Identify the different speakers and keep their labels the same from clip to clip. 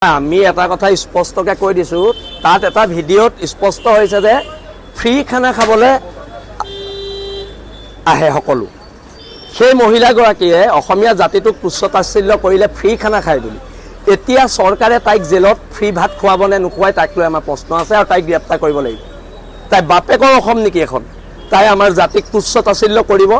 Speaker 1: আমি এটা কথা স্পষ্টকৈ কৈ দিছোঁ, তাত এটা ভিডিঅ'ত স্পষ্ট হৈছে যে ফ্ৰী খানা খাবলৈ আহে সকলো। সেই মহিলাগৰাকীয়ে অসমীয়া জাতিটোক তুচ্ছ-তাচ্ছিল্য কৰিলে ফ্ৰী খানা খায় বুলি। এতিয়া চৰকাৰে তাইক জেলত ফ্ৰী ভাত খুৱাব নে নোখোৱাই তাক লৈ আমাৰ প্ৰশ্ন আছে, আৰু তাইক গ্ৰেপ্তাৰ কৰিব লাগিব। তাই বাপেকৰ অসম নেকি এখন? তাই আমাৰ জাতিক তুচ্ছ-তাচ্ছিল্য কৰিব।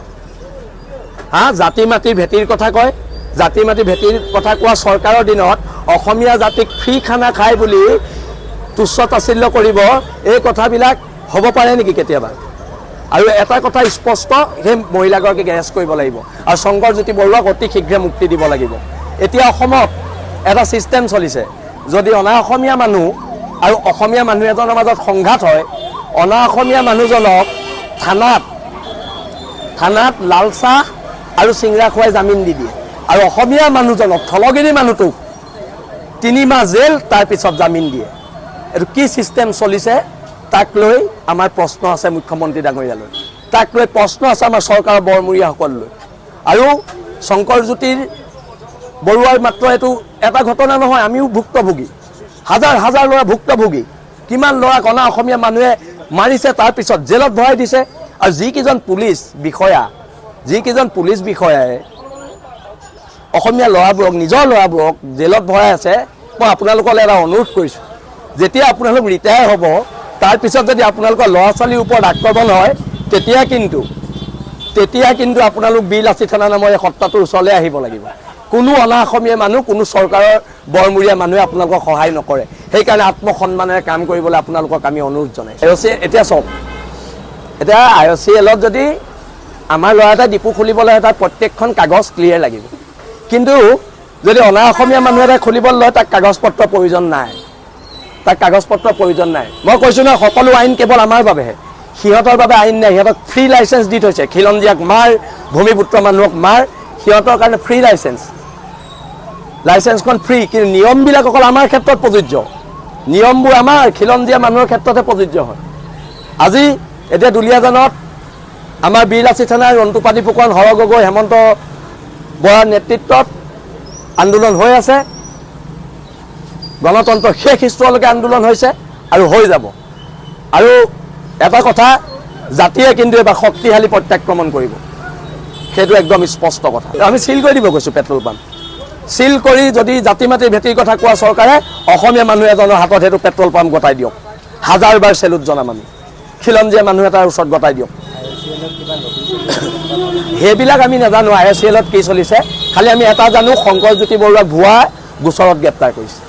Speaker 1: জাতি মাটি ভেটিৰ কথা কয়। জাতি মাটি ভেটিৰ কথা কোৱা চৰকাৰৰ দিনত অসমীয়া জাতিক ফ্ৰী খানা খায় বুলি তুচ্ছ-তাচ্ছিল্য কৰিব, এই কথাবিলাক হ'ব পাৰে নেকি কেতিয়াবা? আৰু এটা কথা স্পষ্ট, সেই মহিলাগৰাকীক এৰেষ্ট কৰিব লাগিব আৰু শংকৰজ্যোতি বৰুৱাক অতি শীঘ্ৰে মুক্তি দিব লাগিব। এতিয়া অসমত এটা ছিষ্টেম চলিছে, যদি অনা অসমীয়া মানুহ আৰু অসমীয়া মানুহ এজনৰ মাজত সংঘাত হয়, অনা অসমীয়া মানুহজনক থানাত লাল চাহ আৰু চিংৰা খুৱাই জামিন দি দিয়ে, আৰু অসমীয়া মানুহজনক থলগিৰি মানুহটোক 3 মাহ জেল, তাৰপিছত জামিন দিয়ে। এইটো কি ছিষ্টেম চলিছে তাক লৈ আমাৰ প্ৰশ্ন আছে মুখ্যমন্ত্ৰী ডাঙৰীয়ালৈ, তাক লৈ প্ৰশ্ন আছে আমাৰ চৰকাৰৰ বৰমূৰীয়াসকললৈ। আৰু শংকৰজ্যোতিৰ বৰুৱাৰ মাত্ৰ এইটো এটা ঘটনা নহয়, আমিও ভুক্তভোগী, হাজাৰ হাজাৰ ল'ৰা ভুক্তভোগী। কিমান ল'ৰাক অনা অসমীয়া মানুহে মাৰিছে, তাৰপিছত জেলত ভৰাই দিছে। আৰু যিকেইজন পুলিচ বিষয়াই অসমীয়া ল'ৰাবোৰক, নিজৰ ল'ৰাবোৰক জেলত ভৰাই আছে, মই আপোনালোকলৈ এটা অনুৰোধ কৰিছোঁ, যেতিয়া আপোনালোক ৰিটায়াৰ হ'ব, তাৰপিছত যদি আপোনালোকৰ ল'ৰা ছোৱালীৰ ওপৰত আক্ৰমণ হয়, তেতিয়া কিন্তু আপোনালোক বিলাচী থানা নামৰ এই সত্তাটোৰ ওচৰলৈ আহিব লাগিব। কোনো অনা অসমীয়া মানুহ, কোনো চৰকাৰৰ বৰমূৰীয়া মানুহে আপোনালোকক সহায় নকৰে। সেইকাৰণে আত্মসন্মানেৰে কাম কৰিবলৈ আপোনালোকক আমি অনুৰোধ জনাইছোঁ। এতিয়া চাওক, এতিয়া IOCLত যদি আমাৰ ল'ৰা এটা ডিপু খুলিবলৈ হয়, তাত প্ৰত্যেকখন কাগজ ক্লিয়াৰ লাগিব। কিন্তু যদি অনা অসমীয়া মানুহ এটা খুলিবলৈ লয়, তাক কাগজ পত্ৰৰ প্ৰয়োজন নাই। মই কৈছোঁ নহয়, সকলো আইন কেৱল আমাৰ বাবেহে, সিহঁতৰ বাবে আইন নাই। সিহঁতক ফ্ৰী লাইচেঞ্চ দি থৈছে, খিলঞ্জীয়াক মাৰ, ভূমিপুত্ৰ মানুহক মাৰ, সিহঁতৰ কাৰণে ফ্ৰী লাইচেঞ্চখন ফ্ৰী। কিন্তু নিয়মবিলাক অকল আমাৰ ক্ষেত্ৰত প্ৰযোজ্য, নিয়মবোৰ আমাৰ খিলঞ্জীয়া মানুহৰ ক্ষেত্ৰতে প্ৰযোজ্য হয়। আজি এতিয়া দুলীয়াজানত আমাৰ বিলাচী থানাৰ ৰন্তুপানী ফুকন, হৰ গগৈ, হেমন্ত বৰাৰ নেতৃত্বত আন্দোলন হৈ আছে। গণতন্ত্ৰ শেষ স্তৰলৈকে আন্দোলন হৈছে আৰু হৈ যাব। আৰু এটা কথা, জাতিয়ে কিন্তু এবাৰ শক্তিশালী প্ৰত্যাক্ৰমণ কৰিব, সেইটো একদম স্পষ্ট কথা। আমি চিল কৰি দিব গৈছোঁ পেট্ৰল পাম্প, চিল কৰি যদি জাতি মাটি ভেটিৰ কথা কোৱা চৰকাৰে অসমীয়া মানুহ এজনৰ হাতত সেইটো পেট্ৰল পাম্প গতাই দিয়ক, হাজাৰবাৰ চেলুট জনাম আমি। খিলঞ্জীয়া মানুহ এটাৰ ওচৰত গতাই দিয়ক। সেইবিলাক আমি নাজানো IOCLত কি চলিছে, খালি আমি এটা জানো, শংকৰজ্যোতি বৰুৱাক ভুৱা গোচৰত গ্ৰেপ্তাৰ কৰিছে।